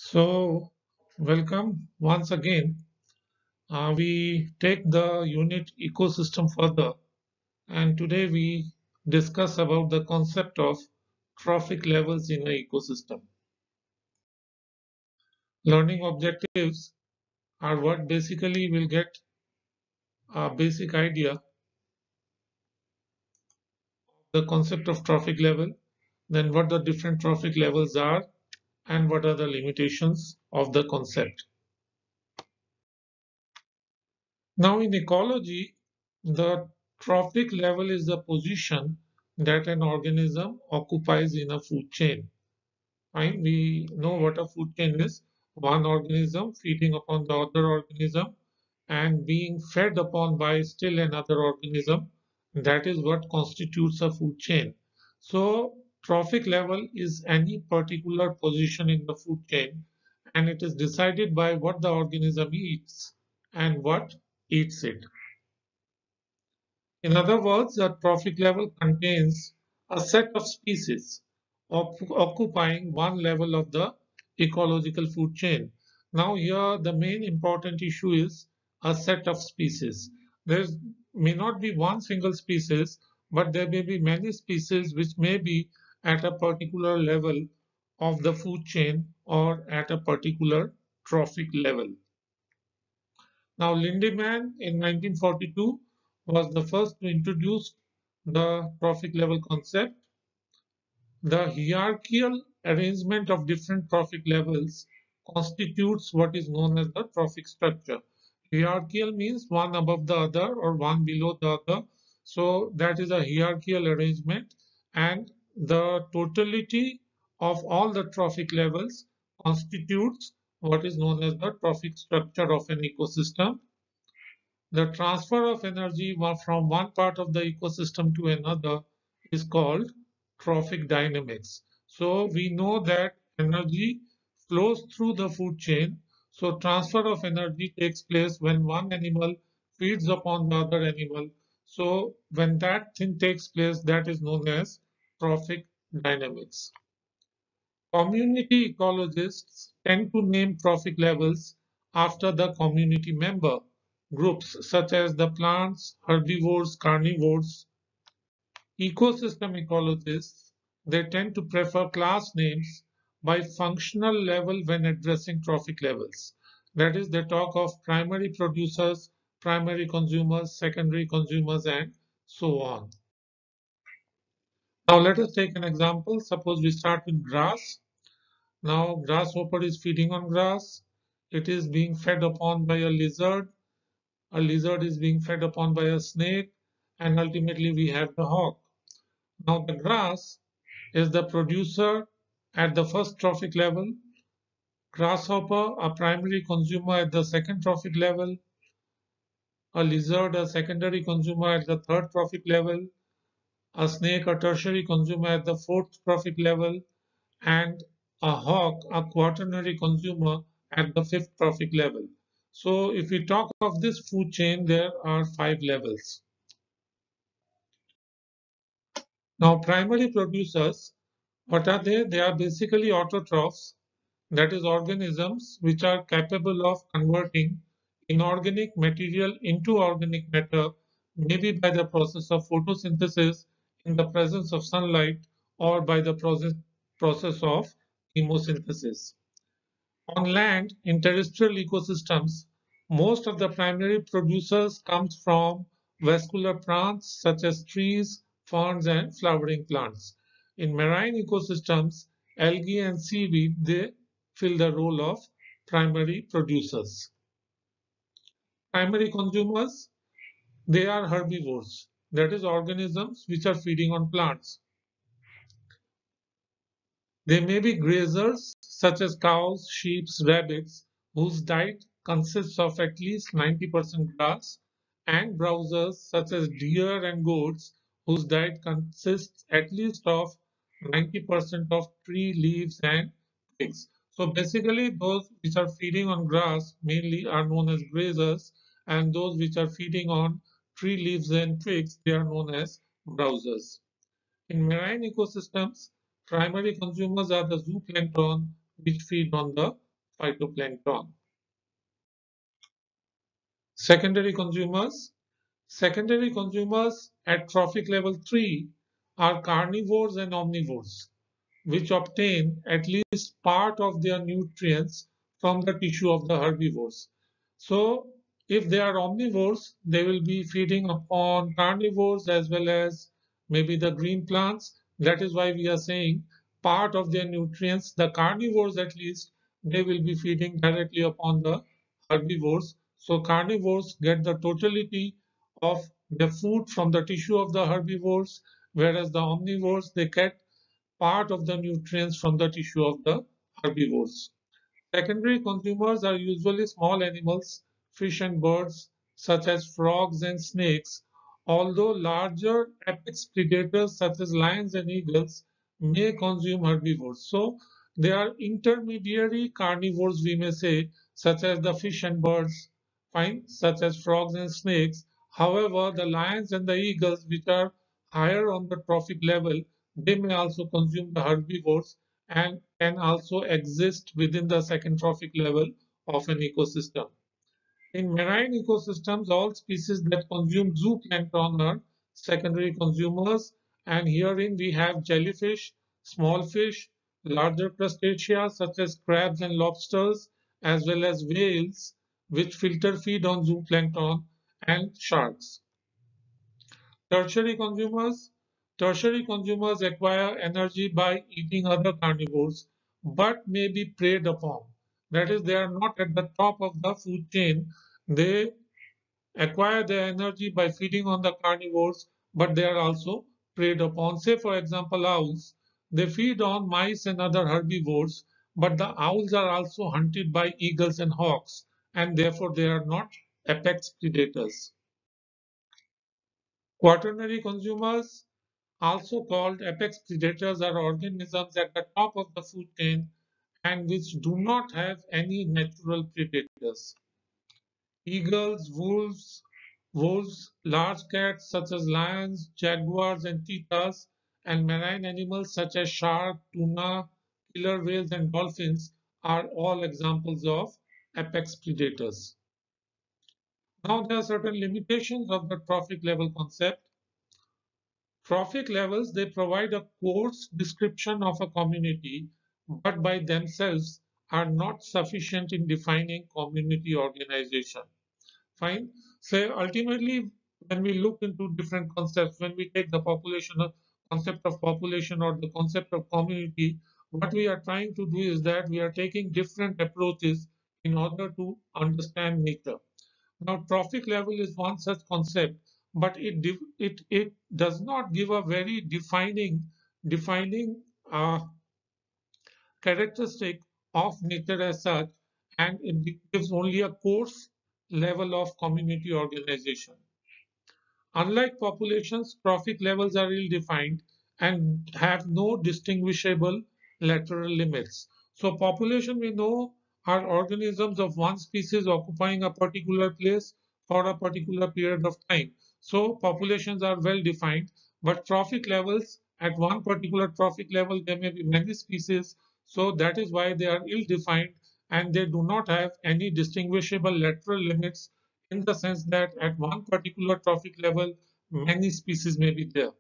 So, welcome once again. We take the unit ecosystem further, and today we discuss about the concept of trophic levels in an ecosystem. Learning objectives are what basically will get a basic idea of the concept of trophic level, then what the different trophic levels are, and what are the limitations of the concept. Now, in ecology, the trophic level is the position that an organism occupies in a food chain. Fine, we know what a food chain is. One organism feeding upon the other organism and being fed upon by still another organism. That is what constitutes a food chain. So, trophic level is any particular position in the food chain, and it is decided by what the organism eats and what eats it. In other words, a trophic level contains a set of species occupying one level of the ecological food chain. Now, here the main important issue is a set of species. There may not be one single species, but there may be many species which may be at a particular level of the food chain or at a particular trophic level. Now, Lindemann in 1942 was the first to introduce the trophic level concept. The hierarchical arrangement of different trophic levels constitutes what is known as the trophic structure. Hierarchical means one above the other or one below the other. So that is a hierarchical arrangement, and the totality of all the trophic levels constitutes what is known as the trophic structure of an ecosystem. The transfer of energy from one part of the ecosystem to another is called trophic dynamics. So we know that energy flows through the food chain. So transfer of energy takes place when one animal feeds upon the other animal. So when that thing takes place, that is known as trophic dynamics. Community ecologists tend to name trophic levels after the community member groups such as the plants, herbivores, carnivores. Ecosystem ecologists, they tend to prefer class names by functional level when addressing trophic levels. That is, they talk of primary producers, primary consumers, secondary consumers, and so on. Now let us take an example. Suppose we start with grass. Now, grasshopper is feeding on grass. It is being fed upon by a lizard. A lizard is being fed upon by a snake. And ultimately, we have the hawk. Now, the grass is the producer at the first trophic level. Grasshopper, a primary consumer at the second trophic level. A lizard, a secondary consumer at the third trophic level. A snake, a tertiary consumer at the fourth trophic level, and a hawk, a quaternary consumer at the fifth trophic level. So if we talk of this food chain, there are 5 levels. Now, primary producers, what are they? They are basically autotrophs, that is organisms which are capable of converting inorganic material into organic matter, maybe by the process of photosynthesis in the presence of sunlight or by the process of chemosynthesis. On land, in terrestrial ecosystems, most of the primary producers comes from vascular plants such as trees, ferns, and flowering plants. In marine ecosystems, algae and seaweed, they fill the role of primary producers. Primary consumers, they are herbivores, that is organisms which are feeding on plants. They may be grazers such as cows, sheep, rabbits, whose diet consists of at least 90% grass, and browsers such as deer and goats, whose diet consists at least of 90% of tree leaves and twigs. So basically, those which are feeding on grass mainly are known as grazers, and those which are feeding on tree leaves and twigs, they are known as browsers. In marine ecosystems, primary consumers are the zooplankton, which feed on the phytoplankton. Secondary consumers. Secondary consumers at trophic level 3 are carnivores and omnivores, which obtain at least part of their nutrients from the tissue of the herbivores. So, if they are omnivores, they will be feeding upon carnivores as well as maybe the green plants. That is why we are saying part of their nutrients, the carnivores at least, they will be feeding directly upon the herbivores. So, carnivores get the totality of the food from the tissue of the herbivores, whereas the omnivores they get part of the nutrients from the tissue of the herbivores. Secondary consumers are usually small animals, fish and birds, such as frogs and snakes, although larger apex predators such as lions and eagles may consume herbivores. So they are intermediary carnivores, we may say, such as the fish and birds, fine, such as frogs and snakes. However, the lions and the eagles, which are higher on the trophic level, they may also consume the herbivores and can also exist within the second trophic level of an ecosystem. In marine ecosystems, all species that consume zooplankton are secondary consumers, and herein we have jellyfish, small fish, larger crustacea such as crabs and lobsters, as well as whales, which filter feed on zooplankton, and sharks. Tertiary consumers. Tertiary consumers acquire energy by eating other carnivores, but may be preyed upon. That is, they are not at the top of the food chain. They acquire their energy by feeding on the carnivores, but they are also preyed upon. Say, for example, owls. They feed on mice and other herbivores, but the owls are also hunted by eagles and hawks, and therefore they are not apex predators. Quaternary consumers, also called apex predators, are organisms at the top of the food chain and which do not have any natural predators. Eagles, wolves, large cats such as lions, jaguars, and cheetahs, and marine animals such as shark, tuna, killer whales, and dolphins are all examples of apex predators. Now, there are certain limitations of the trophic level concept. Trophic levels, they provide a coarse description of a community, but by themselves are not sufficient in defining community organization. Fine. So ultimately, when we look into different concepts, when we take the population concept of population or the concept of community, what we are trying to do is that we are taking different approaches in order to understand nature. Now, trophic level is one such concept, but it does not give a very defining characteristic of nature as such, and it gives only a coarse level of community organization. Unlike populations, trophic levels are ill-defined and have no distinguishable lateral limits. So population, we know, are organisms of one species occupying a particular place for a particular period of time. So populations are well defined, but trophic levels, at one particular trophic level, there may be many species. So that is why they are ill-defined and they do not have any distinguishable lateral limits, in the sense that at one particular trophic level, many species may be there.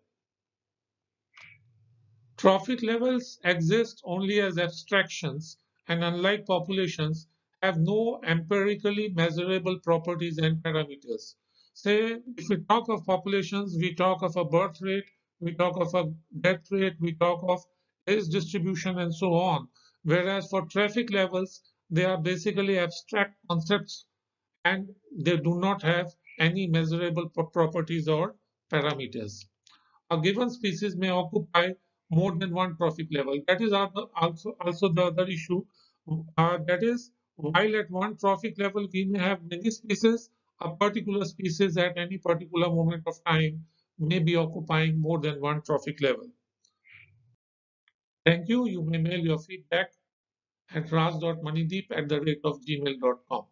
Trophic levels exist only as abstractions and, unlike populations, have no empirically measurable properties and parameters. Say, if we talk of populations, we talk of a birth rate, we talk of a death rate, we talk of age distribution, and so on. Whereas for trophic levels, they are basically abstract concepts and they do not have any measurable properties or parameters. A given species may occupy more than one trophic level. That is also the other issue. That is, while at one trophic level we may have many species, a particular species at any particular moment of time may be occupying more than one trophic level. Thank you. You may mail your feedback at ras.manideep@gmail.com.